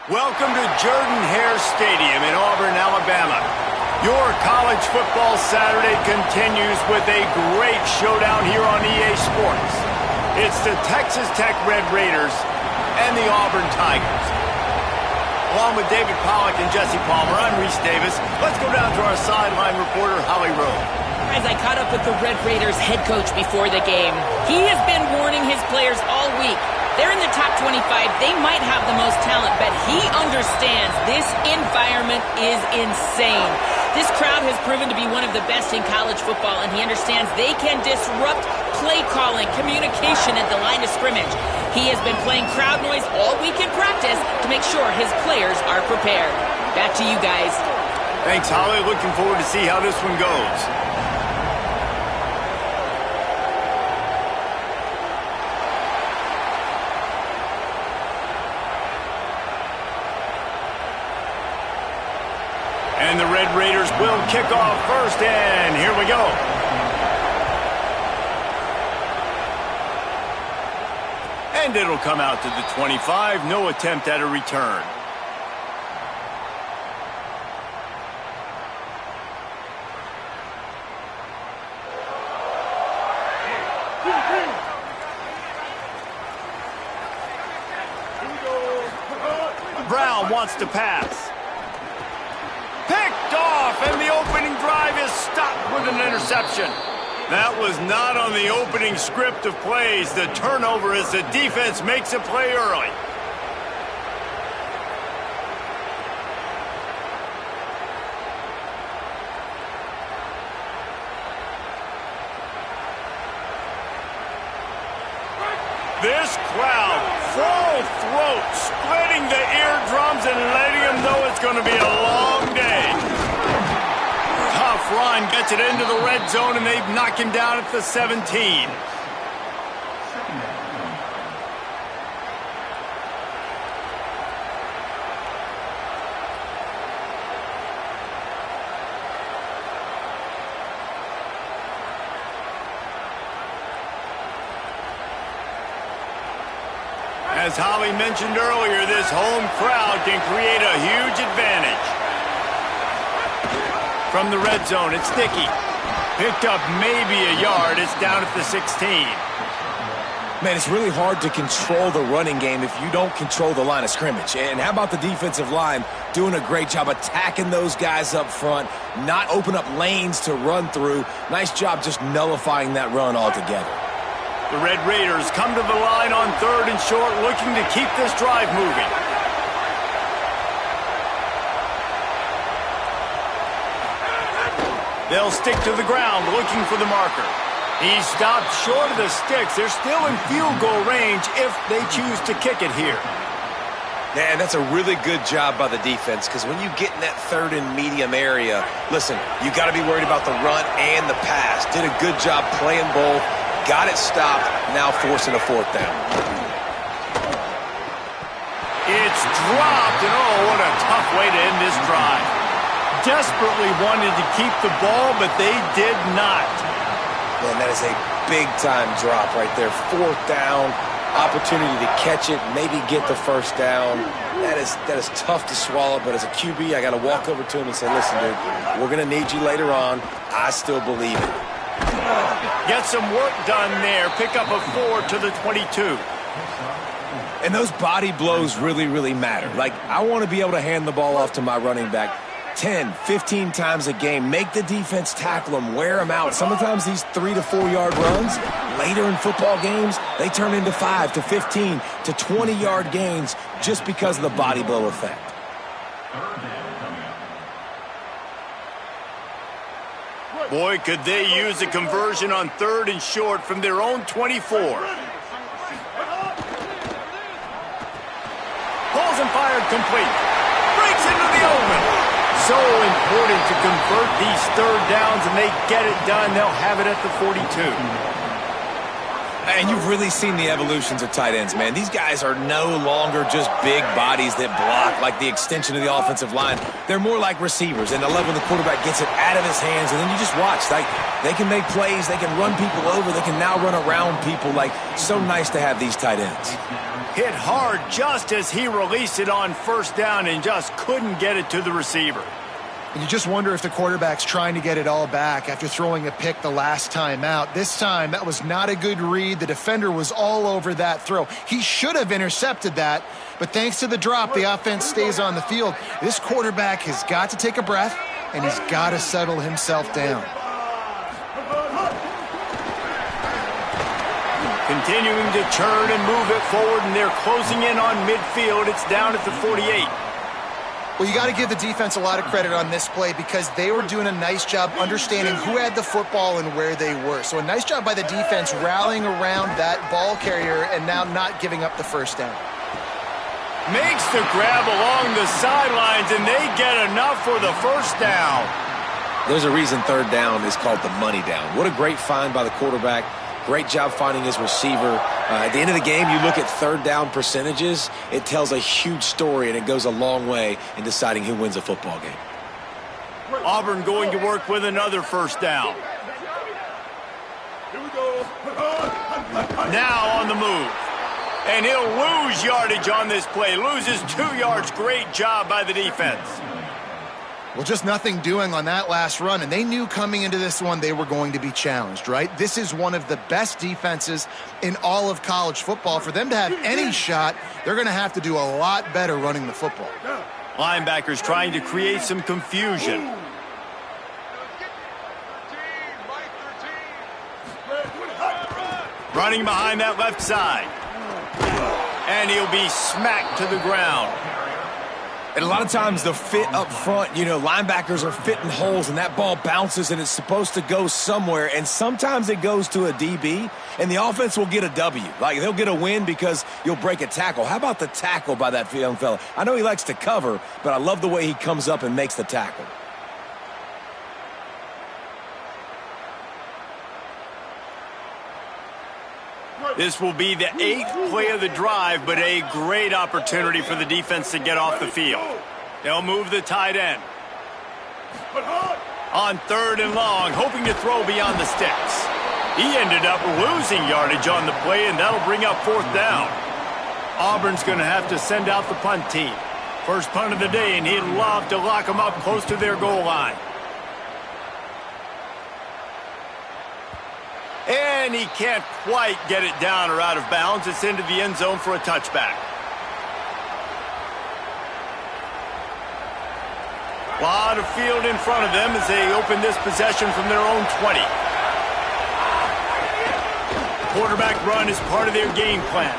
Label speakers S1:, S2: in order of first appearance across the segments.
S1: Welcome to Jordan-Hare Stadium in Auburn, Alabama. Your college football Saturday continues with a great showdown here on EA Sports. It's the Texas Tech Red Raiders and the Auburn Tigers. Along with David Pollack and Jesse Palmer, I'm Reese Davis. Let's go down to our sideline reporter, Holly Rowe.
S2: As I caught up with the Red Raiders head coach before the game, he has been warning his players all week. They're in the top 25. They might have the most talent, but he understands this environment is insane. This crowd has proven to be one of the best in college football, and he understands they can disrupt play calling, communication at the line of scrimmage. He has been playing crowd noise all week in practice to make sure his players are prepared. Back to you guys.
S1: Thanks, Holly. Looking forward to see how this one goes. And the Red Raiders will kick off first, and here we go. And it'll come out to the 25. No attempt at a return. Brown wants to pass. Picked off, and the opening drive is stopped with an interception. That was not on the opening script of plays. The turnover as the defense makes a play early. This crowd, full throat, splitting the eardrums and letting them know it's going to be a long day. Tough run, gets it into the red zone, and they knock him down at the 17. As Holly mentioned earlier, this home crowd can create a huge advantage. From the red zone, it's Dickey. Picked up maybe a yard. It's down at the 16.
S3: Man, it's really hard to control the running game if you don't control the line of scrimmage. And how about the defensive line doing a great job attacking those guys up front, not open up lanes to run through. Nice job just nullifying that run altogether.
S1: The Red Raiders come to the line on 3rd and short, looking to keep this drive moving. They'll stick to the ground, looking for the marker. He stopped short of the sticks. They're still in field goal range if they choose to kick it here.
S3: Man, that's a really good job by the defense, because when you get in that 3rd and medium area, listen, you got to be worried about the run and the pass. Did a good job playing both. Got it stopped, now forcing a 4th down.
S1: It's dropped, and oh, what a tough way to end this drive. Desperately wanted to keep the ball, but they did not.
S3: Man, that is a big-time drop right there. 4th down, opportunity to catch it, maybe get the 1st down. That is tough to swallow, but as a QB, I got to walk over to him and say, listen, dude, we're going to need you later on. I still believe it.
S1: Get some work done there. Pick up a 4 to the 22.
S3: And those body blows really, really matter. Like, I want to be able to hand the ball off to my running back 10, 15 times a game. Make the defense tackle them, wear them out. Sometimes these 3 to 4 yard runs, later in football games, they turn into 5 to 15 to 20 yard gains just because of the body blow effect.
S1: Boy, could they use a conversion on 3rd and short from their own 24. Pulls and fired complete. Breaks into the open. So important to convert these 3rd downs, and they get it done. They'll have it at the 42.
S3: And you've really seen the evolutions of tight ends, man. These guys are no longer just big bodies that block like the extension of the offensive line. They're more like receivers, and I love when the quarterback gets it out of his hands, and then you just watch. Like, they can make plays, they can run people over, they can now run around people. Like, so nice to have these tight ends.
S1: Hit hard just as he released it on first down and just couldn't get it to the receiver.
S4: And you just wonder if the quarterback's trying to get it all back after throwing a pick the last time out. This time, that was not a good read. The defender was all over that throw. He should have intercepted that, but thanks to the drop, the offense stays on the field. This quarterback has got to take a breath, and he's got to settle himself down.
S1: Continuing to turn and move it forward, and they're closing in on midfield. It's down at the 48.
S4: Well, you got to give the defense a lot of credit on this play because they were doing a nice job understanding who had the football and where they were. So a nice job by the defense rallying around that ball carrier and now not giving up the first down.
S1: Makes the grab along the sidelines, and they get enough for the first down.
S3: There's a reason third down is called the money down. What a great find by the quarterback. Great job finding his receiver. At the end of the game, you look at third down percentages. It tells a huge story, and it goes a long way in deciding who wins a football game.
S1: Auburn going to work with another first down. Now on the move. And he'll lose yardage on this play. Loses 2 yards. Great job by the defense.
S4: Well, just nothing doing on that last run, and they knew coming into this one they were going to be challenged, right? This is one of the best defenses in all of college football. For them to have any shot, they're going to have to do a lot better running the football.
S1: Linebackers trying to create some confusion. Running behind that left side. And he'll be smacked to the ground.
S3: And a lot of times the fit up front, you know, linebackers are fitting holes and that ball bounces and it's supposed to go somewhere. And sometimes it goes to a DB and the offense will get a W. Like they'll get a win because you'll break a tackle. How about the tackle by that young fella? I know he likes to cover, but I love the way he comes up and makes the tackle.
S1: This will be the 8th play of the drive, but a great opportunity for the defense to get off the field. They'll move the tight end. On 3rd and long, hoping to throw beyond the sticks. He ended up losing yardage on the play, and that'll bring up 4th down. Auburn's going to have to send out the punt team. First punt of the day, and he'd love to lock them up close to their goal line. And he can't quite get it down or out of bounds. It's into the end zone for a touchback. A lot of field in front of them as they open this possession from their own 20. Quarterback run is part of their game plan.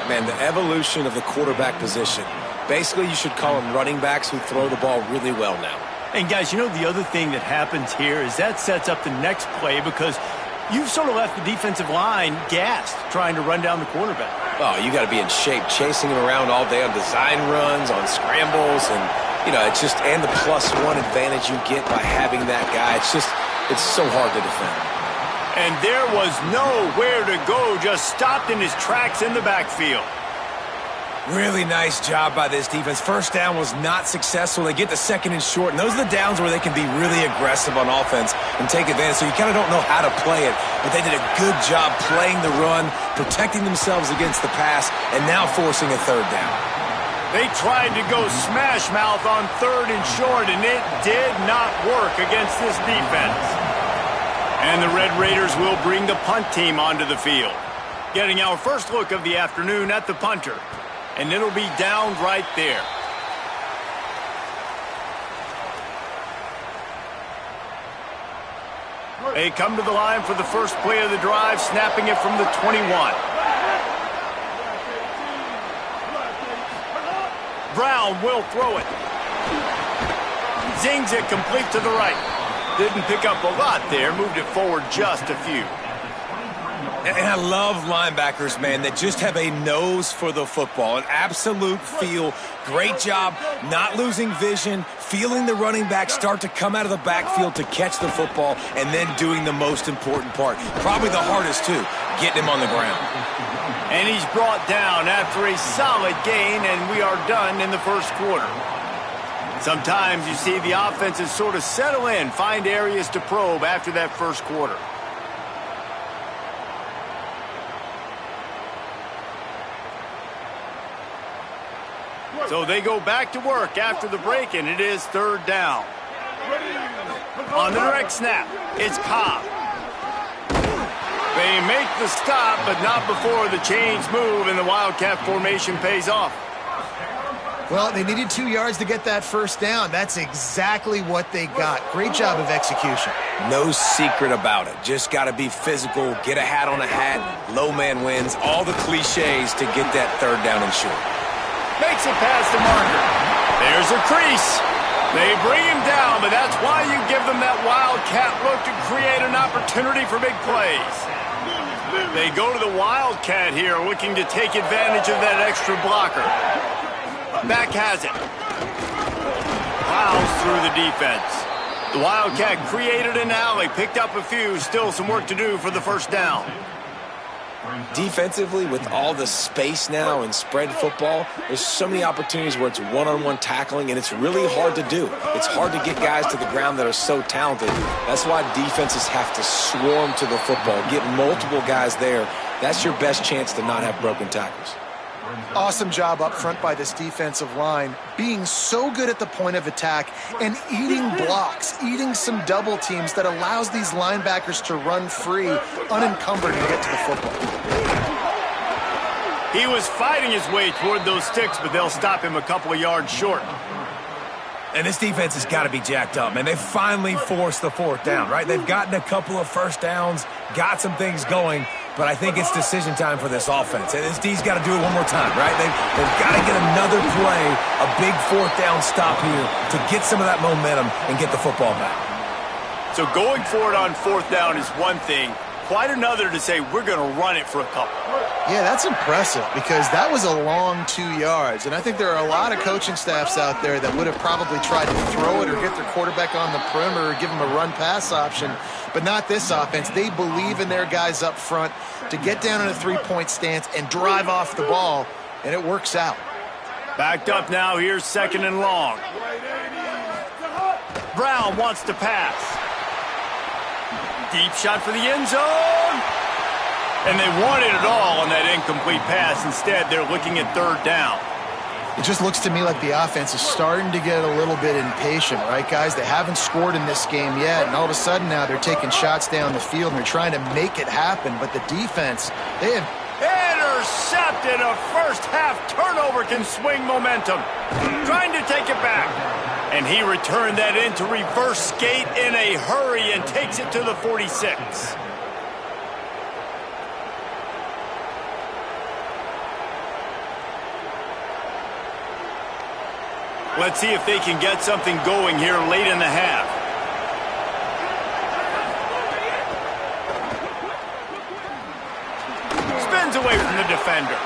S3: Man, the evolution of the quarterback position. Basically, you should call them running backs who throw the ball really well now.
S1: And guys, you know the other thing that happens here is that sets up the next play because you've sort of left the defensive line gassed trying to run down the quarterback.
S3: Oh, you got to be in shape, chasing him around all day on design runs, on scrambles, and, you know, it's just, and the +1 advantage you get by having that guy. It's just, it's so hard to defend.
S1: And there was nowhere to go, just stopped in his tracks in the backfield.
S3: Really nice job by this defense. First down was not successful. They get the 2nd and short, and those are the downs where they can be really aggressive on offense and take advantage. So you kind of don't know how to play it, but they did a good job playing the run, protecting themselves against the pass, and now forcing a 3rd down.
S1: They tried to go smash mouth on 3rd and short, and it did not work against this defense. And the Red Raiders will bring the punt team onto the field. Getting our first look of the afternoon at the punter. And it'll be down right there. They come to the line for the first play of the drive, snapping it from the 21. Brown will throw it. Zings it complete to the right. Didn't pick up a lot there, moved it forward just a few.
S3: And I love linebackers, man, that just have a nose for the football, an absolute feel. Great job not losing vision, feeling the running back start to come out of the backfield to catch the football, and then doing the most important part. Probably the hardest, too, getting him on the ground.
S1: And he's brought down after a solid gain, and we are done in the first quarter. Sometimes you see the offenses sort of settle in, find areas to probe after that first quarter. So they go back to work after the break, and it is third down. On the direct snap, it's Cobb. They make the stop, but not before the chains move and the Wildcat formation pays off.
S4: Well, they needed 2 yards to get that first down. That's exactly what they got. Great job of execution.
S3: No secret about it. Just got to be physical, get a hat on a hat, low man wins, all the cliches to get that third down and short.
S1: Makes it past the marker. There's a crease. They bring him down, but that's why you give them that Wildcat look to create an opportunity for big plays. They go to the Wildcat here, looking to take advantage of that extra blocker. Back has it. Plows through the defense. The Wildcat created an alley, picked up a few, still some work to do for the first down.
S3: Defensively, with all the space now and spread football, there's so many opportunities where it's one-on-one tackling, and it's really hard to do. It's hard to get guys to the ground that are so talented. That's why defenses have to swarm to the football, get multiple guys there. That's your best chance to not have broken tackles.
S4: Awesome job up front by this defensive line, being so good at the point of attack and eating blocks, eating some double teams that allows these linebackers to run free, unencumbered, and get to the football.
S1: He was fighting his way toward those sticks, but they'll stop him a couple of yards short.
S3: And this defense has got to be jacked up, man. They finally forced the fourth down, right? They've gotten a couple of first downs, got some things going, but I think it's decision time for this offense. And this D's got to do it one more time, right? They've got to get another play, a big fourth down stop here to get some of that momentum and get the football back.
S1: So going for it on fourth down is one thing. Quite another to say we're going to run it for a couple.
S4: Yeah, that's impressive because that was a long 2 yards. And I think there are a lot of coaching staffs out there that would have probably tried to throw it or get their quarterback on the perimeter or give them a run-pass option, but not this offense. They believe in their guys up front to get down in a three-point stance and drive off the ball, and it works out.
S1: Backed up now, here's second and long. Brown wants to pass. Deep shot for the end zone. And they wanted it all on that incomplete pass. Instead, they're looking at third down.
S4: It just looks to me like the offense is starting to get a little bit impatient, right, guys? They haven't scored in this game yet, and all of a sudden now they're taking shots down the field, and they're trying to make it happen. But the defense, they have...
S1: Intercepted. A first-half turnover can swing momentum. Trying to take it back. And he returned that into reverse skate in a hurry and takes it to the 46. Let's see if they can get something going here late in the half. Spins away from the defender.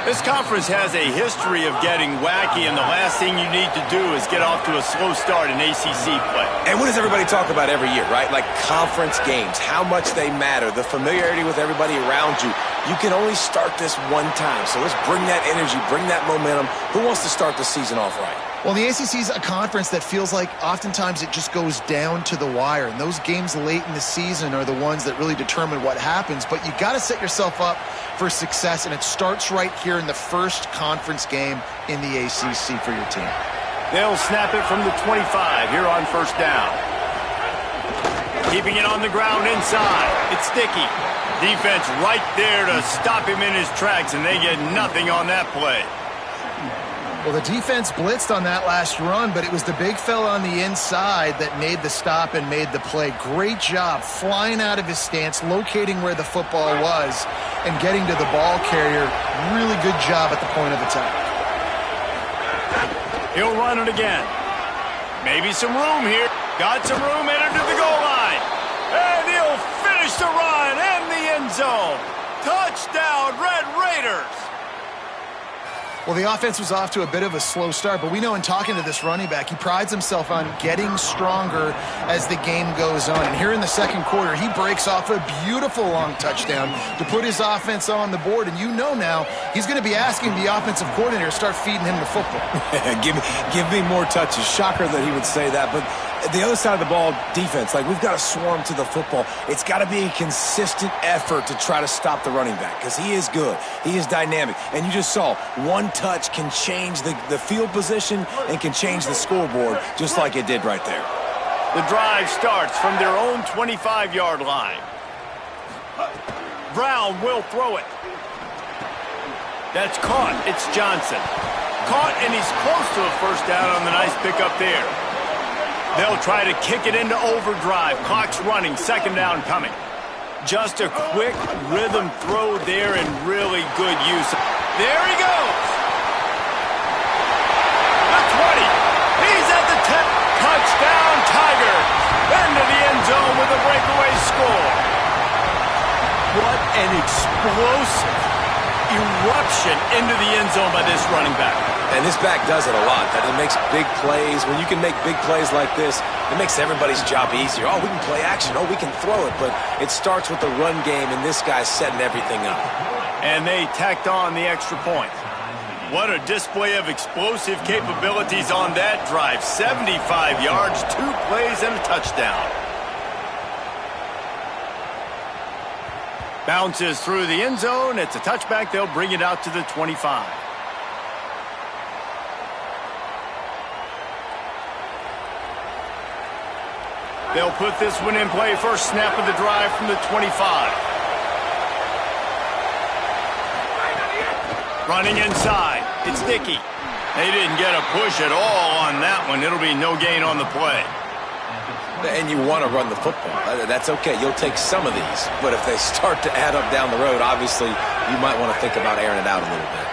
S1: This conference has a history of getting wacky, and the last thing you need to do is get off to a slow start in ACC play.
S3: And what does everybody talk about every year, right? Like conference games, how much they matter, the familiarity with everybody around you. You can only start this one time, so let's bring that energy, bring that momentum. Who wants to start the season off right?
S4: Well, the ACC is a conference that feels like oftentimes it just goes down to the wire, and those games late in the season are the ones that really determine what happens. But you got to set yourself up for success, and it starts right here in the first conference game in the ACC for your team.
S1: They'll snap it from the 25 here on first down. Keeping it on the ground inside. It's sticky. Defense right there to stop him in his tracks, and they get nothing on that play.
S4: Well, the defense blitzed on that last run, but it was the big fella on the inside that made the stop and made the play. Great job flying out of his stance, locating where the football was, and getting to the ball carrier. Really good job at the point of attack.
S1: He'll run it again. Maybe some room here. Got some room, entered to the goal line. And he'll finish tries to run in the end zone. Touchdown, Red Raiders.
S4: Well, the offense was off to a bit of a slow start, but we know in talking to this running back, he prides himself on getting stronger as the game goes on. And here in the second quarter, he breaks off a beautiful long touchdown to put his offense on the board. And you know now he's going to be asking the offensive coordinator to start feeding him the football.
S3: give me more touches. Shocker that he would say that, but the other side of the ball, defense, like we've got to swarm to the football. It's got to be a consistent effort to try to stop the running back because he is good. He is dynamic. And you just saw one touch can change the field position and can change the scoreboard just like it did right there.
S1: The drive starts from their own 25-yard line. Brown will throw it. That's caught. It's Johnson. Caught, and he's close to a first down on the nice pickup there. They'll try to kick it into overdrive. Clock's running. Second down coming. Just a quick rhythm throw there and really good use. There he goes. The 20. He's at the 10. Touchdown, Tigers. Into the end zone with a breakaway score. What an explosive eruption into the end zone by this running back.
S3: And this back does it a lot. That it makes big plays. When you can make big plays like this, it makes everybody's job easier. Oh, we can play action. Oh, we can throw it. But it starts with the run game, and this guy's setting everything up.
S1: And they tacked on the extra point. What a display of explosive capabilities on that drive. 75 yards, 2 plays, and a touchdown. Bounces through the end zone. It's a touchback. They'll bring it out to the 25. They'll put this one in play. First snap of the drive from the 25. Running inside. It's Dickey. They didn't get a push at all on that one. It'll be no gain on the play.
S3: And you want to run the football. That's okay. You'll take some of these. But if they start to add up down the road, obviously you might want to think about airing it out a little bit.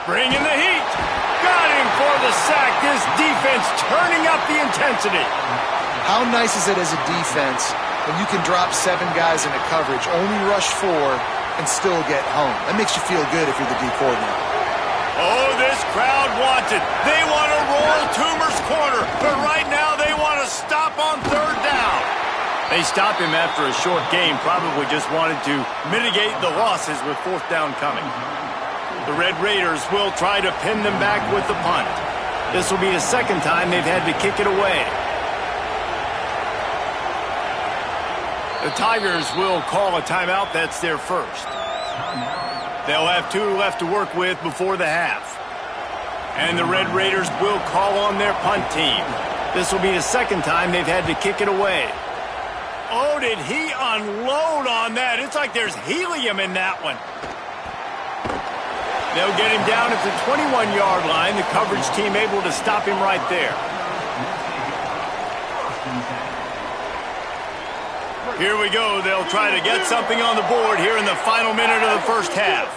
S1: Bringing the heat. Got him for the sack. This defense turning up the intensity.
S4: How nice is it as a defense when you can drop 7 guys into coverage, only rush 4, and still get home? That makes you feel good if you're the D coordinator.
S1: Oh, this crowd wants it. They want to roll Toomer's corner, but right now they want to stop on third down. They stopped him after a short game, probably just wanted to mitigate the losses with fourth down coming. The Red Raiders will try to pin them back with the punt. This will be the second time they've had to kick it away. The Tigers will call a timeout. That's their first. They'll have 2 left to work with before the half. And the Red Raiders will call on their punt team. This will be the second time they've had to kick it away. Oh, did he unload on that? It's like there's helium in that one. They'll get him down at the 21-yard line. The coverage team able to stop him right there. Here we go. They'll try to get something on the board here in the final minute of the first half.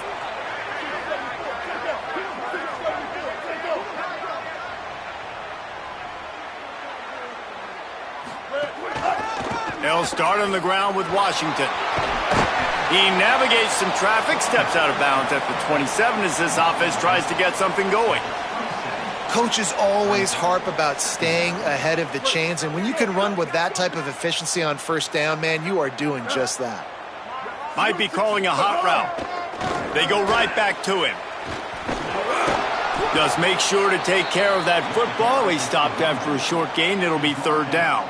S1: They'll start on the ground with Washington. He navigates some traffic, steps out of bounds at the 27 as this offense tries to get something going.
S4: Coaches always harp about staying ahead of the chains, and when you can run with that type of efficiency on first down, man, you are doing just that.
S1: Might be calling a hot route. They go right back to him. Just make sure to take care of that football. He stopped after a short gain. It'll be third down.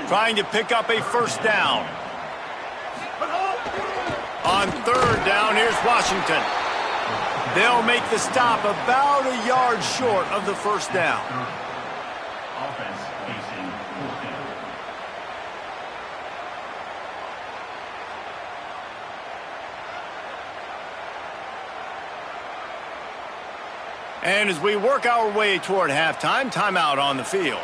S1: Trying to pick up a first down. On third down, here's Washington. They'll make the stop about a yard short of the first down. And as we work our way toward halftime, timeout on the field.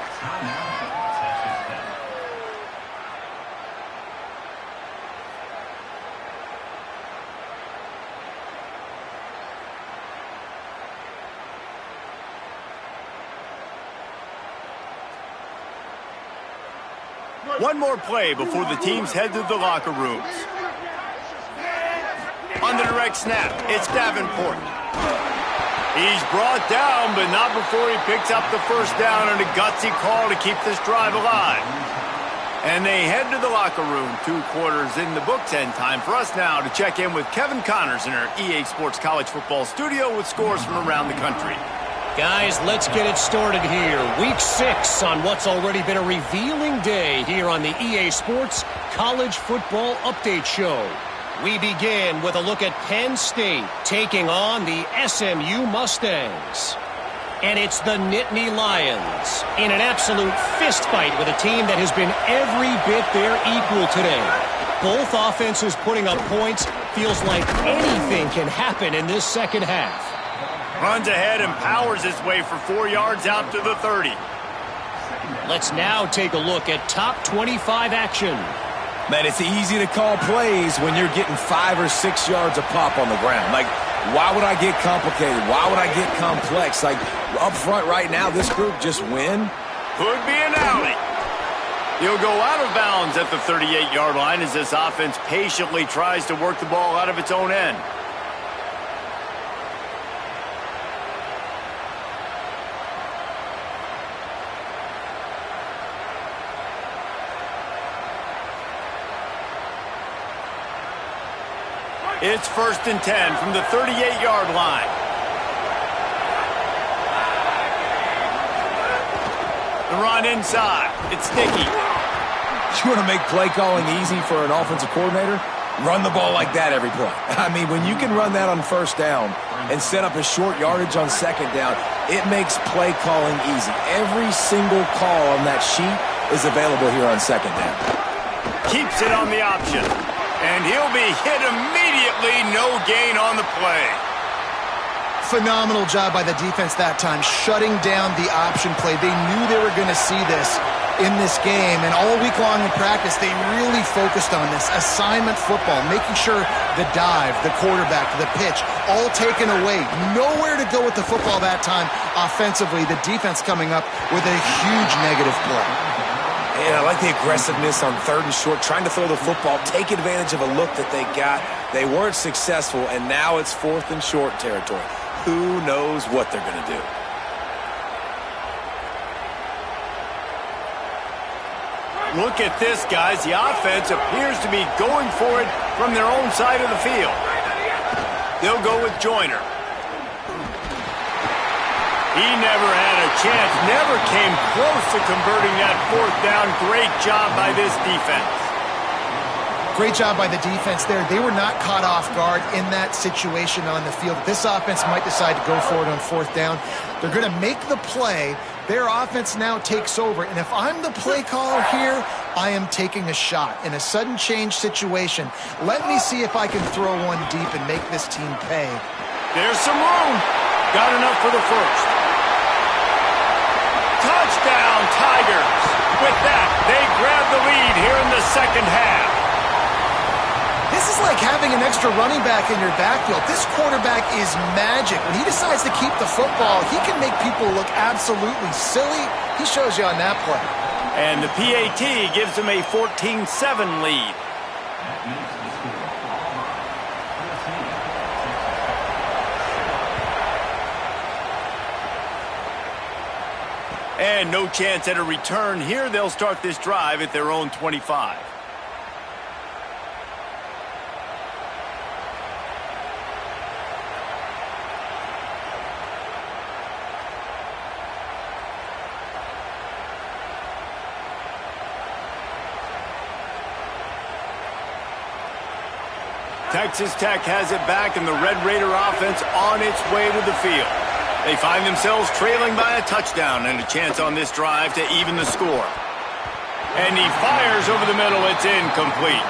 S1: One more play before the teams head to the locker rooms. On the direct snap, it's Davenport. He's brought down, but not before he picks up the first down on a gutsy call to keep this drive alive. And they head to the locker room, 2 quarters in the books, and time for us now to check in with Kevin Connors in our EA Sports College Football studio with scores from around the country.
S5: Guys, let's get it started here. Week 6 on what's already been a revealing day here on the EA Sports College Football Update Show. We begin with a look at Penn State taking on the SMU Mustangs. And it's the Nittany Lions in an absolute fistfight with a team that has been every bit their equal today. Both offenses putting up points. Feels like anything can happen in this second half.
S1: Runs ahead and powers his way for 4 yards out to the 30.
S5: Let's now take a look at top 25 action.
S3: Man, it's easy to call plays when you're getting 5 or 6 yards a pop on the ground. Like, why would I get complicated? Why would I get complex? Like, up front right now, this group just win.
S1: Could be an alley. He'll go out of bounds at the 38-yard line as this offense patiently tries to work the ball out of its own end. It's 1st and 10 from the 38-yard line. The run inside. It's sticky.
S3: You want to make play calling easy for an offensive coordinator? Run the ball like that every play. I mean, when you can run that on 1st down and set up a short yardage on 2nd down, it makes play calling easy. Every single call on that sheet is available here on 2nd down.
S1: Keeps it on the option. And he'll be hit immediately, no gain on the play.
S4: Phenomenal job by the defense that time, shutting down the option play. They knew they were going to see this in this game, and all week long in practice, they really focused on this. Assignment football, making sure the dive, the quarterback, the pitch, all taken away. Nowhere to go with the football that time offensively. The defense coming up with a huge negative play.
S3: And I like the aggressiveness on 3rd and short, trying to throw the football, take advantage of a look that they got. They weren't successful, and now it's 4th and short territory. Who knows what they're going to do?
S1: Look at this, guys. The offense appears to be going for it from their own side of the field. They'll go with Joyner. He never had a chance, never came close to converting that 4th down. Great job by this defense.
S4: Great job by the defense there. They were not caught off guard in that situation on the field. This offense might decide to go for it on 4th down. They're going to make the play. Their offense now takes over. And if I'm the play caller here, I am taking a shot. In a sudden change situation, let me see if I can throw one deep and make this team pay.
S1: There's some room. Got enough for the 1st. Touchdown, Tigers. With that, they grab the lead here in the 2nd half.
S4: This is like having an extra running back in your backfield. This quarterback is magic. When he decides to keep the football, he can make people look absolutely silly. He shows you on that play.
S1: And the PAT gives them a 14-7 lead. And no chance at a return here. They'll start this drive at their own 25. Texas Tech has it back, and the Red Raider offense on its way to the field. They find themselves trailing by a touchdown and a chance on this drive to even the score. And he fires over the middle. It's incomplete.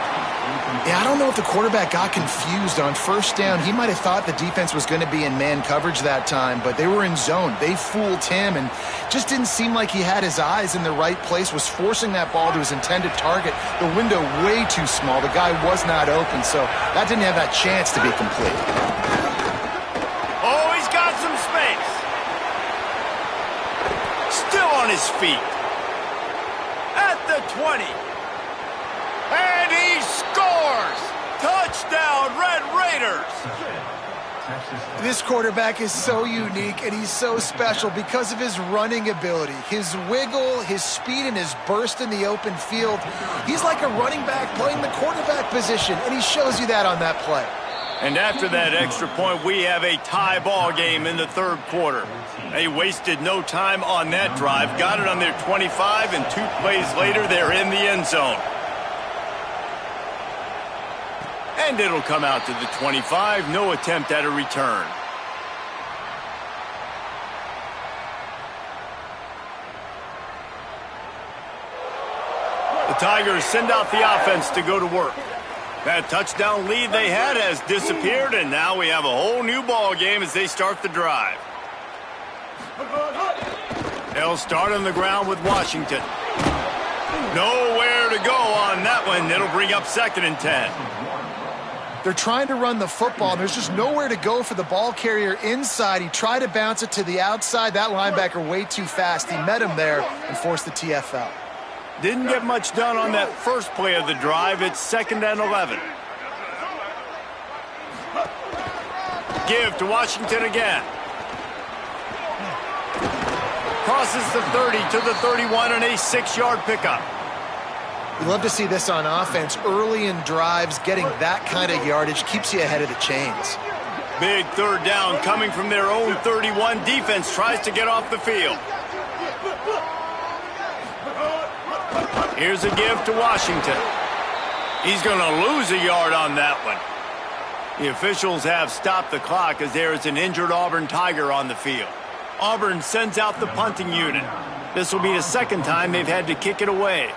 S4: Yeah, I don't know if the quarterback got confused on 1st down. He might have thought the defense was going to be in man coverage that time, but they were in zone. They fooled him and just didn't seem like he had his eyes in the right place, was forcing that ball to his intended target. The window way too small. The guy was not open, so that didn't have that chance to be complete.
S1: Oh, he's got some space. Still on his feet. At the 20. And he scores! Touchdown, Red Raiders!
S4: This quarterback is so unique and he's so special because of his running ability, his wiggle, his speed, and his burst in the open field. He's like a running back playing the quarterback position, and he shows you that on that play.
S1: And after that extra point, we have a tie ball game in the third quarter. They wasted no time on that drive, got it on their 25, and 2 plays later, they're in the end zone. And it'll come out to the 25, no attempt at a return. The Tigers send out the offense to go to work. That touchdown lead they had has disappeared, and now we have a whole new ball game as they start the drive. They'll start on the ground with Washington. Nowhere to go on that one. It'll bring up 2nd and 10.
S4: They're trying to run the football, and there's just nowhere to go for the ball carrier inside. He tried to bounce it to the outside. That linebacker way too fast. He met him there and forced the TFL.
S1: Didn't get much done on that first play of the drive. It's 2nd and 11. Give to Washington again. Crosses the 30 to the 31 and a 6-yard pickup.
S4: We love to see this on offense. Early in drives, getting that kind of yardage keeps you ahead of the chains.
S1: Big third down coming from their own 31. Defense tries to get off the field. Here's a give to Washington. He's going to lose a yard on that one. The officials have stopped the clock as there is an injured Auburn Tiger on the field. Auburn sends out the punting unit. This will be the 2nd time they've had to kick it away.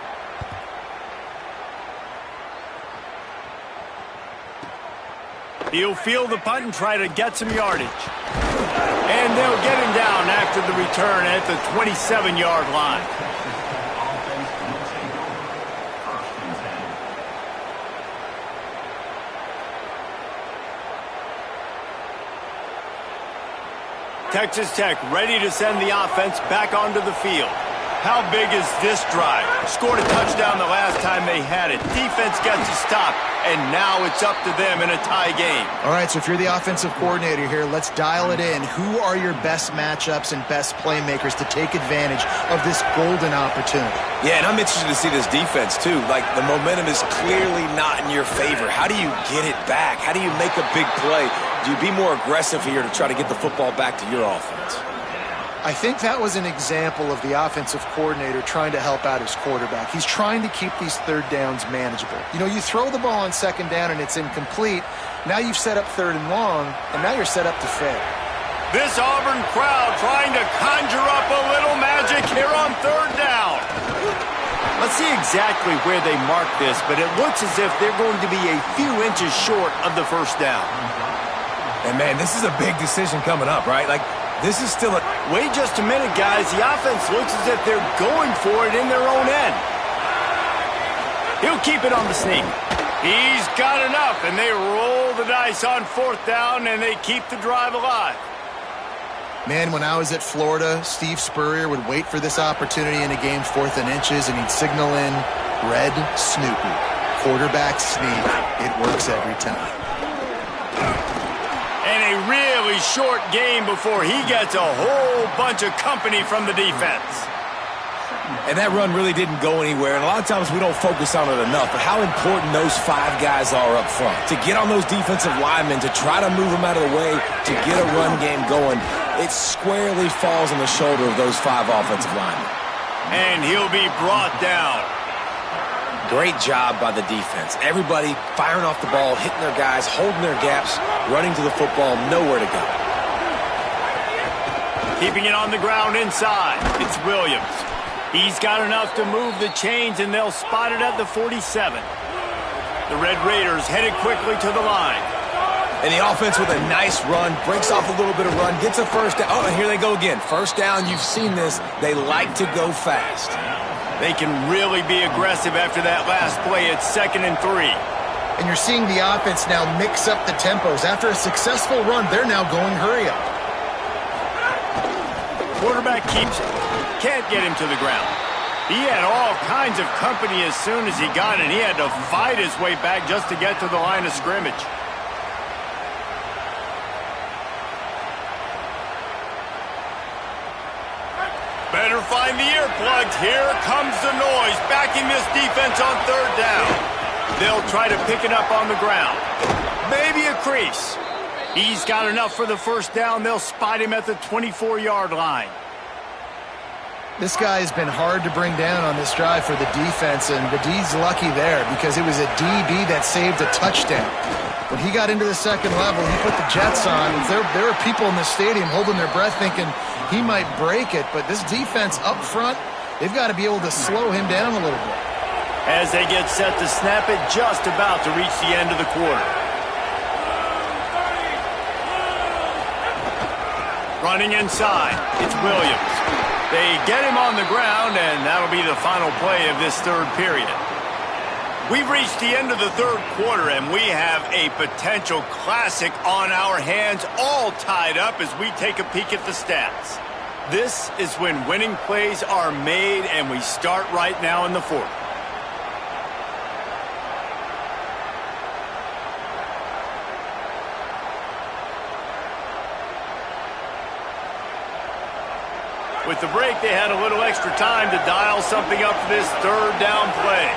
S1: He'll field the punt and try to get some yardage. And they'll get him down after the return at the 27-yard line. Texas Tech ready to send the offense back onto the field. How big is this drive? Scored a touchdown the last time they had it. Defense gets a stop, and now it's up to them in a tie game.
S4: All right, so if you're the offensive coordinator here, let's dial it in. Who are your best matchups and best playmakers to take advantage of this golden opportunity?
S3: Yeah, and I'm interested to see this defense, too. Like, the momentum is clearly not in your favor. How do you get it back? How do you make a big play? Do you be more aggressive here to try to get the football back to your offense?
S4: I think that was an example of the offensive coordinator trying to help out his quarterback. He's trying to keep these third downs manageable. You know, you throw the ball on 2nd down and it's incomplete. Now you've set up 3rd and long, and now you're set up to fail.
S1: This Auburn crowd trying to conjure up a little magic here on 3rd down. Let's see exactly where they mark this, but it looks as if they're going to be a few inches short of the 1st down.
S3: And, man, this is a big decision coming up, right? Like, this is still a...
S1: Wait just a minute, guys. The offense looks as if they're going for it in their own end. He'll keep it on the sneak. He's got enough, and they roll the dice on 4th down, and they keep the drive alive.
S4: Man, when I was at Florida, Steve Spurrier would wait for this opportunity in a game 4th and inches, and he'd signal in red Snoopy. Quarterback sneak. It works every time.
S1: And a really short game before he gets a whole bunch of company from the defense.
S3: And that run really didn't go anywhere, and a lot of times we don't focus on it enough, but how important those 5 guys are up front. To get on those defensive linemen, to try to move them out of the way, to get a run game going, it squarely falls on the shoulder of those 5 offensive linemen.
S1: And he'll be brought down.
S3: Great job by the defense. Everybody firing off the ball, hitting their guys, holding their gaps, running to the football, nowhere to go.
S1: Keeping it on the ground inside. It's Williams. He's got enough to move the chains, and they'll spot it at the 47. The Red Raiders headed quickly to the line.
S3: And the offense with a nice run, breaks off a little bit of run, gets a 1st down. Oh, and here they go again. 1st down, you've seen this. They like to go fast.
S1: They can really be aggressive after that last play. It's 2nd and 3.
S4: And you're seeing the offense now mix up the tempos. After a successful run, they're now going hurry up.
S1: Quarterback keeps it. Can't get him to the ground. He had all kinds of company as soon as he got it. He had to fight his way back just to get to the line of scrimmage. Better find the earplugs. Here comes the noise, backing this defense on third down. They'll try to pick it up on the ground. Maybe a crease. He's got enough for the first down. They'll spot him at the 24-yard line.
S4: This guy has been hard to bring down on this drive for the defense, and the D's lucky there because it was a DB that saved a touchdown. When he got into the second level, he put the Jets on. There were people in the stadium holding their breath thinking he might break it, but this defense up front, they've got to be able to slow him down a little bit.
S1: As they get set to snap it, just about to reach the end of the quarter. Running inside, it's Williams. They get him on the ground, and that'll be the final play of this third period. We've reached the end of the third quarter, and we have a potential classic on our hands, all tied up as we take a peek at the stats. This is when winning plays are made, and we start right now in the fourth. With the break, they had a little extra time to dial something up for this third down play.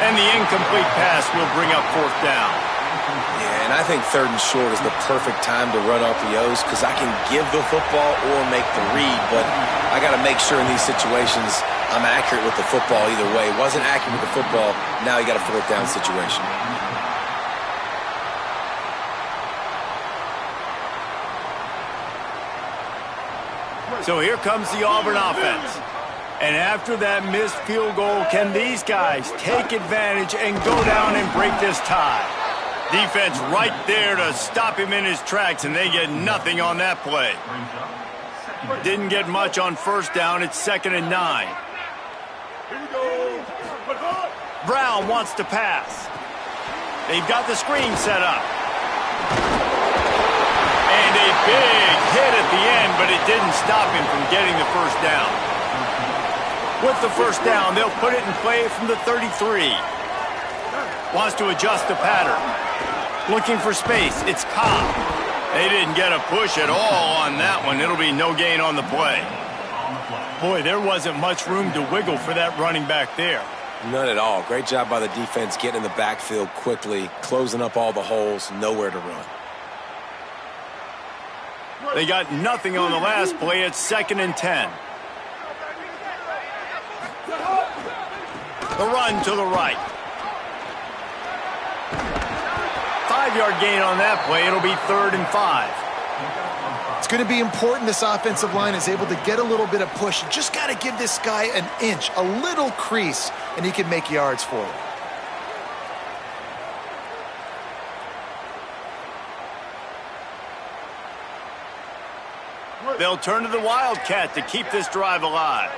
S1: And the incomplete pass will bring up fourth down.
S3: Yeah, and I think third and short is the perfect time to run RPOs because I can give the football or make the read, but I got to make sure in these situations I'm accurate with the football either way. Wasn't accurate with the football, now you got a fourth down situation.
S1: So here comes the Auburn offense. And after that missed field goal, can these guys take advantage and go down and break this tie? Defense right there to stop him in his tracks, and they get nothing on that play. Didn't get much on first down. It's 2nd and 9. Brown wants to pass. They've got the screen set up. And a big hit at the end, but it didn't stop him from getting the first down. With the first down, they'll put it in play from the 33. Wants to adjust the pattern. Looking for space. It's Cobb. They didn't get a push at all on that one. It'll be no gain on the play. Boy, there wasn't much room to wiggle for that running back there.
S3: None at all. Great job by the defense getting in the backfield quickly, closing up all the holes, nowhere to run.
S1: They got nothing on the last play. It's 2nd and 10. The run to the right. 5-yard gain on that play. It'll be 3rd and 5.
S4: It's going to be important this offensive line is able to get a little bit of push. You just got to give this guy an inch, a little crease, and he can make yards for you.
S1: They'll turn to the Wildcat to keep this drive alive.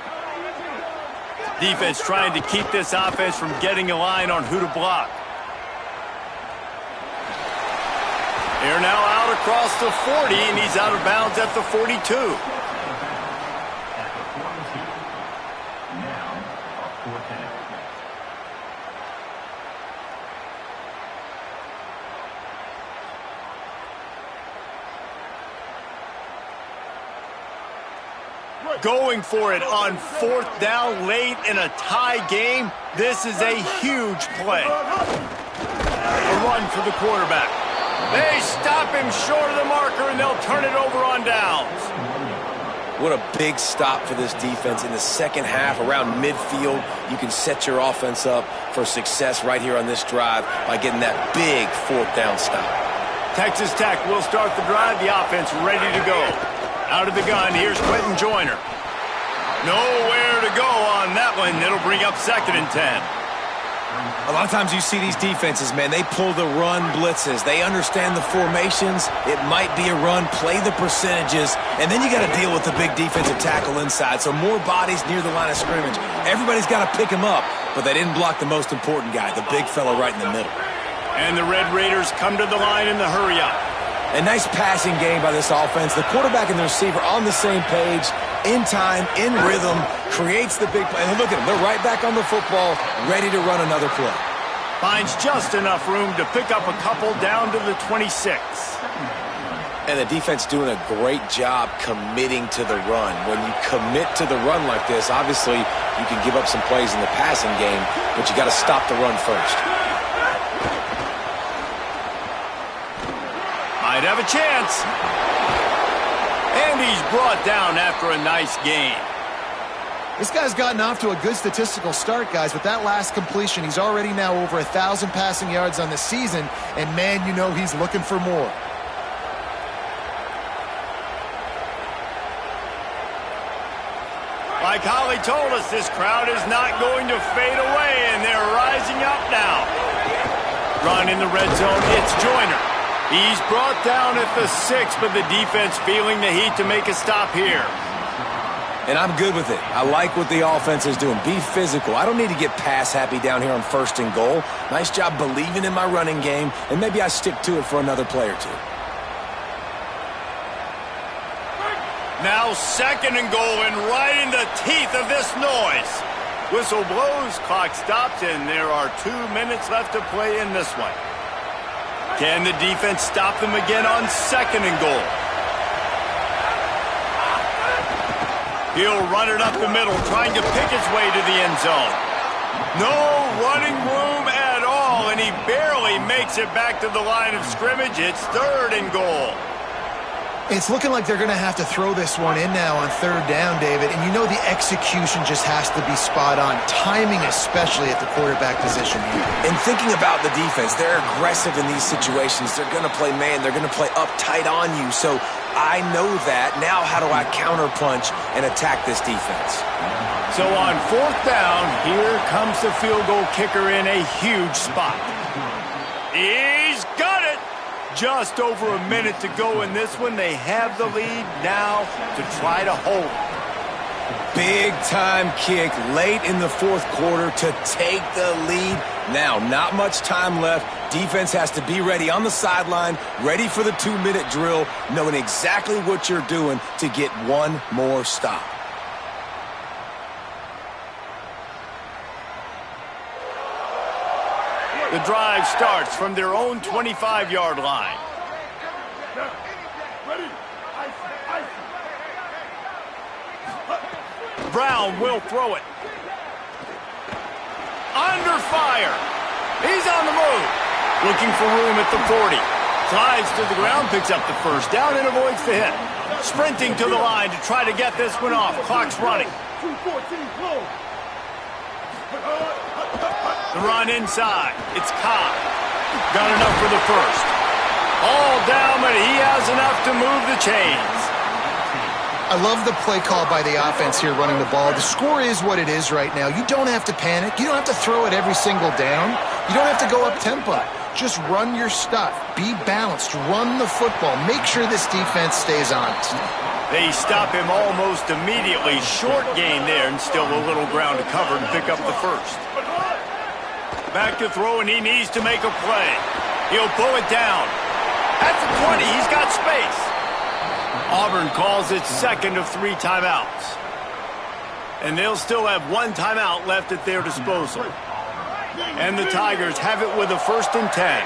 S1: Defense trying to keep this offense from getting a line on who to block. They're now out across the 40, and he's out of bounds at the 42. Going for it on 4th down late in a tie game. This is a huge play. A run for the quarterback. They stop him short of the marker, and they'll turn it over on downs.
S3: What a big stop for this defense. In the second half, around midfield, you can set your offense up for success right here on this drive by getting that big 4th down stop.
S1: Texas Tech will start the drive. The offense ready to go. Out of the gun, here's Quentin Joyner. Nowhere to go on that one. It'll bring up 2nd and 10.
S3: A lot of times you see these defenses, man, they pull the run blitzes. They understand the formations. It might be a run, play the percentages, and then you got to deal with the big defensive tackle inside. So more bodies near the line of scrimmage. Everybody's got to pick him up, but they didn't block the most important guy, the big fella right in the middle.
S1: And the Red Raiders come to the line in the hurry up.
S3: A nice passing game by this offense. The quarterback and the receiver on the same page. in time, in rhythm, creates the big play. And look at them. They're right back on the football, ready to run another play.
S1: Finds just enough room to pick up a couple down to the 26.
S3: And the defense doing a great job committing to the run. When you commit to the run like this, obviously you can give up some plays in the passing game, but you got to stop the run first.
S1: Might have a chance. And he's brought down after a nice gain.
S4: This guy's gotten off to a good statistical start, guys. With that last completion, he's already now over 1,000 passing yards on the season, and man, you know he's looking for more.
S1: Like Holly told us, this crowd is not going to fade away, and they're rising up now. Run in the red zone, it's Joyner. He's brought down at the 6, but the defense feeling the heat to make a stop here.
S3: And I'm good with it. I like what the offense is doing. Be physical. I don't need to get pass happy down here on 1st and goal. Nice job believing in my running game, and maybe I stick to it for another play or two.
S1: Now 2nd and goal, and right in the teeth of this noise. Whistle blows, clock stops, and there are 2 minutes left to play in this one. Can the defense stop them again on 2nd and goal? He'll run it up the middle, trying to pick his way to the end zone. No running room at all, and he barely makes it back to the line of scrimmage. It's 3rd and goal.
S4: It's looking like they're going to have to throw this one in now on 3rd down, David. And you know the execution just has to be spot on. Timing especially at the quarterback position here.
S3: And thinking about the defense, they're aggressive in these situations. They're going to play man. They're going to play up tight on you. So I know that. Now how do I counterpunch and attack this defense?
S1: So on 4th down, here comes the field goal kicker in a huge spot. He's got it. Just over a minute to go in this one. They have the lead now to try to hold it.
S3: Big time kick late in the 4th quarter to take the lead. Now, not much time left. Defense has to be ready on the sideline, ready for the 2-minute drill, knowing exactly what you're doing to get one more stop.
S1: The drive starts from their own 25-yard line. Brown will throw it. Under fire. He's on the move. Looking for room at the 40. Slides to the ground, picks up the 1st down, and avoids the hit. Sprinting to the line to try to get this one off. Clock's running. The run inside. It's Cobb. Got enough for the 1st. All down, but he has enough to move the chains.
S4: I love the play call by the offense here running the ball. The score is what it is right now. You don't have to panic. You don't have to throw it every single down. You don't have to go up tempo. Just run your stuff. Be balanced. Run the football. Make sure this defense stays honest.
S1: They stop him almost immediately. Short gain there, and still a little ground to cover and pick up the 1st. Back to throw, and he needs to make a play. He'll pull it down. At the 20, he's got space. Auburn calls it 2nd of 3 timeouts. And they'll still have 1 timeout left at their disposal. And the Tigers have it with a 1st and 10.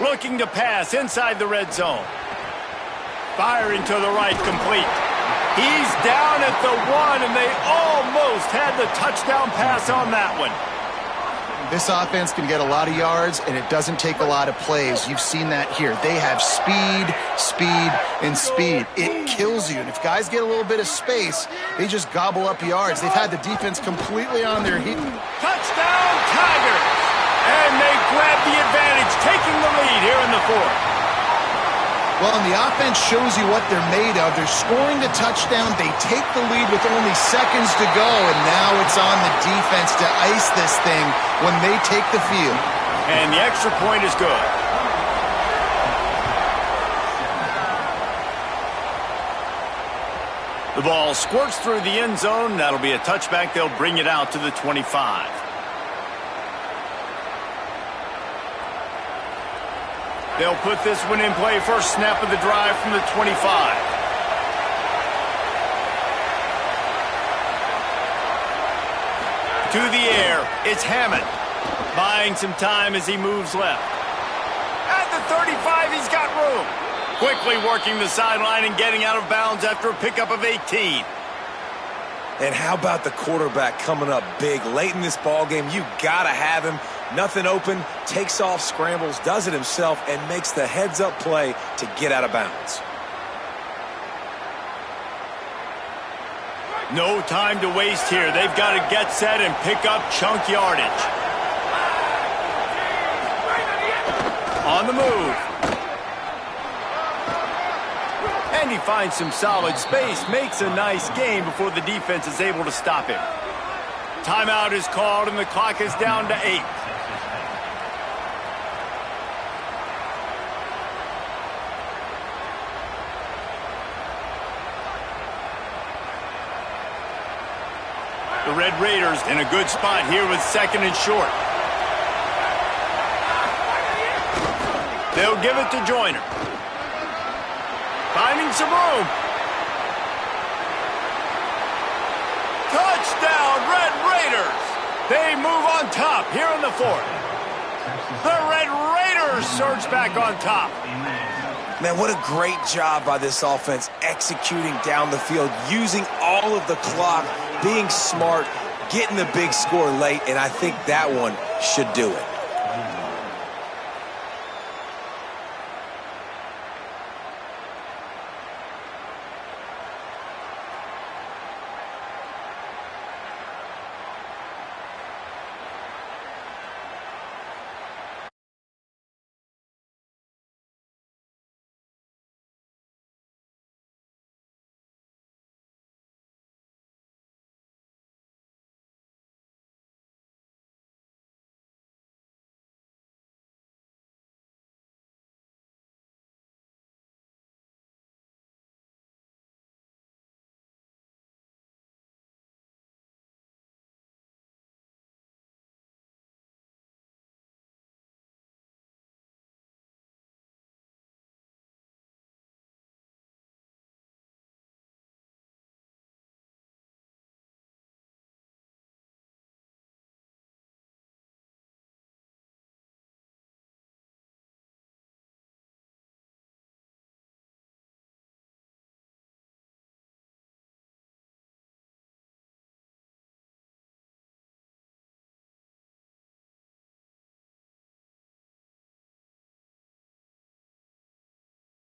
S1: Looking to pass inside the red zone. Firing to the right, complete. He's down at the 1, and they almost had the touchdown pass on that one.
S4: This offense can get a lot of yards, and it doesn't take a lot of plays. You've seen that here. They have speed, speed, and speed. It kills you. And if guys get a little bit of space, they just gobble up yards. They've had the defense completely on their heat.
S1: Touchdown, Tigers! And they grab the advantage, taking the lead here in the 4th.
S4: Well, and the offense shows you what they're made of. They're scoring the touchdown. They take the lead with only seconds to go, and now it's on the defense to ice this thing when they take the field.
S1: And the extra point is good. The ball squirts through the end zone. That'll be a touchback. They'll bring it out to the 25. They'll put this one in play. First snap of the drive from the 25. To the air, it's Hammond. Buying some time as he moves left. At the 35, he's got room. Quickly working the sideline and getting out of bounds after a pickup of 18.
S3: And how about the quarterback coming up big late in this ball game? You gotta have him. Nothing open, takes off, scrambles, does it himself, and makes the heads-up play to get out of bounds.
S1: No time to waste here. They've got to get set and pick up chunk yardage. On the move. And he finds some solid space, makes a nice gain before the defense is able to stop him. Timeout is called and the clock is down to 8. The Red Raiders in a good spot here with 2nd and short. They'll give it to Joyner. Finding some room. Touchdown, Red Raiders! They move on top here in the 4th. The Red Raiders surge back on top.
S3: Man, what a great job by this offense executing down the field, using all of the clock, being smart, getting the big score late, and I think that one should do it.